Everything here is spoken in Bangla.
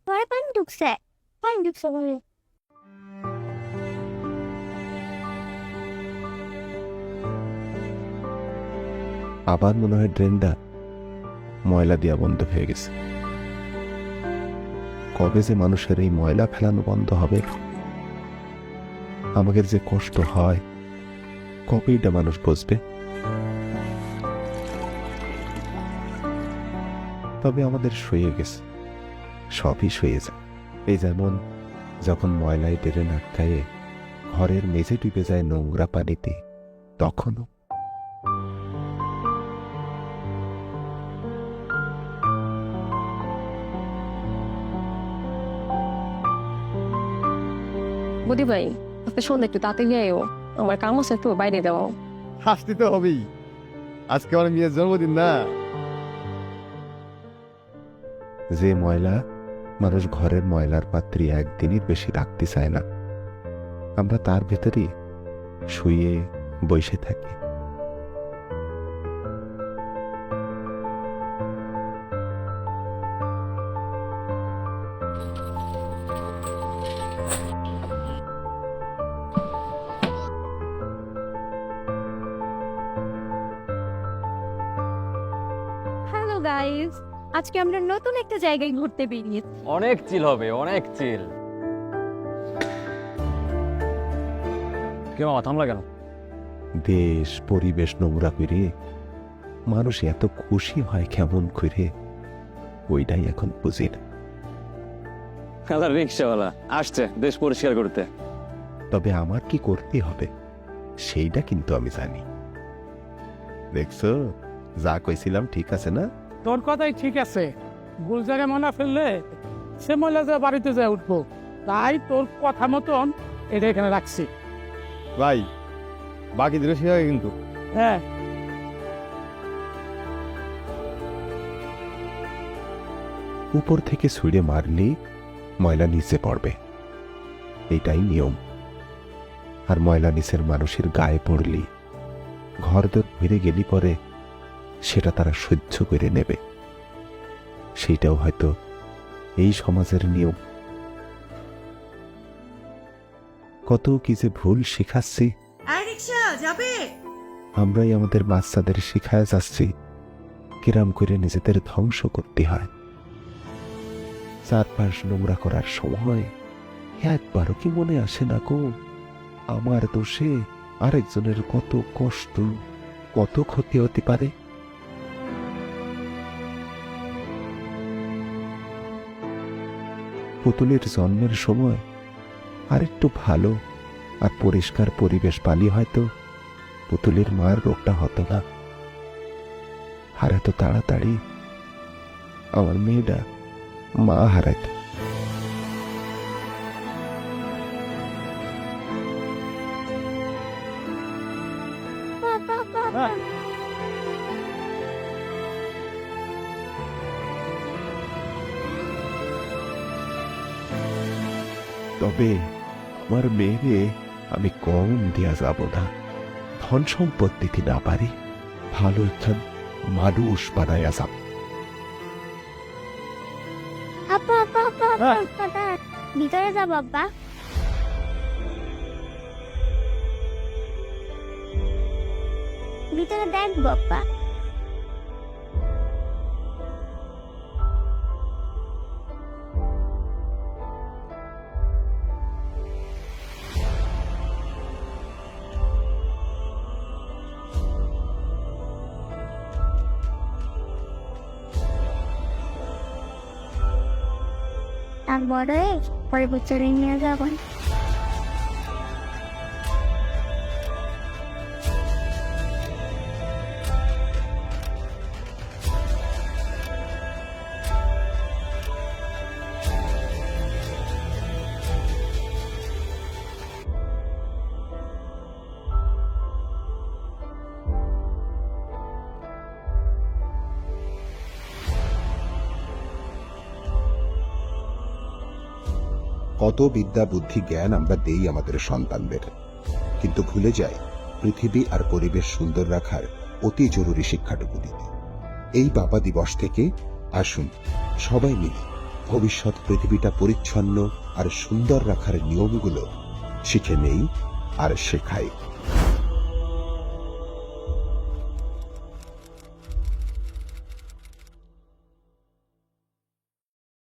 ঘরে পানি ঢুকছে ঘরে। আবার মনে হয় ড্রেনটা ময়লা দিয়া বন্ধ হয়ে গেছে। কবে যে মানুষের এই ময়লা ফেলানো বন্ধ হবে? আমাদের যে কষ্ট হয় কবে এটা মানুষ বুঝবে? তবে আমাদের সয়ে গেছে, সবই সয়ে যায়। এই যেমন যখন ময়লায় ড্রেন আটকায়ে ঘরের মেঝে ডুবে যায় নোংরা পানিতে, তখনও বদি ভাই, আজকে সন্ধ্যা একটু তাড়াতাড়ি আয়ো, আমার কাম আছে একটু বাইরে দেওয়া। হাসতে তো হবেই, আজকে আমার মেয়ের জন্মদিন না। যে ময়লা মানুষ ঘরের ময়লার পাত্রে একদিনের বেশি রাখতে চায় না, আমরা তার ভেতরে শুয়ে বসে থাকি। হ্যালো গাইস, আজকে আমরা নতুন একটা জায়গায় ঘুরতে বেরিয়েছি। অনেক চিল হবে, অনেক চিল। কেউ থামলা কেন? দেশ পরিবেশ নোংরা করে মানুষ এত খুশি হয় কেমন করে, ওইটাই এখন বুঝি না। কালার রিক্সাওয়ালা আসছে দেশ পরিষ্কার করতে। তবে আমার কি করতে হবে সেইটা কিন্তু আমি জানি। দেখছো, যা কইছিলাম ঠিক আছে না? তোর কথাই ঠিক আছে, ভুল জায়গায় মনে ফেললে সে মহিলা যে বাড়িতে যায় উঠবো, তাই তোর কথা মতন এটা এখানে রাখছি। ভাই বাকি দিলে সে হয় কিন্তু। হ্যাঁ, উপর থেকে ছুঁড়ে মারলে ময়লা নিচে পড়বে, এটাই নিয়ম। আর ময়লা নিচের মানুষের গায়ে পড়লি, ঘর দর ফিরে গেলি পরে সেটা তারা সহ্য করে নেবে। সেইটাও হয়তো এই সমাজের নিয়ম। কত কি যে ভুল শেখাচ্ছি, আমরাই আমাদের বাচ্চাদের শিখায় যাচ্ছি কিরাম করে নিজেদের ধ্বংস করতে হয়। চারপাশ নোংরা করার সময় একবারও কি মনে আসে না গো, আমার দোষে আরেকজনের কত কষ্ট, কত ক্ষতি হতে পারে? পুতুলের জন্মের সময় আরেকটু ভালো আর পরিষ্কার পরিবেশ পালি হয়তো পুতুলের মার রোগটা হতো না। আর এত তাড়াতাড়ি আমার মেয়েটা মা হারাইত। হ্যাঁ। তবে আমার মেয়ে আমি কম দেয়া যাব না। ধন সম্পত্তিতে না পারি, ভালো একজন মানুষ বানাইয়া যাব। আপা আপা আপা আপা, আপা, ভিতরে যাব আব্বা। ভিতরে দেখবো আব্বা। তারপরে পরের বছরে নিয়ে যাবেন। কত বিদ্যা বুদ্ধি জ্ঞান আমরা দেই আমাদের সন্তানদের, কিন্তু ভুলে যাই পৃথিবী আর পরিবেশ সুন্দর রাখার অতি জরুরি শিক্ষাটুকু দিতে। এই বাবা দিবস থেকে আসুন সবাই মিলে ভবিষ্যৎ পৃথিবীটা পরিচ্ছন্ন আর সুন্দর রাখার নিয়মগুলো শিখে নেই আর শেখাই।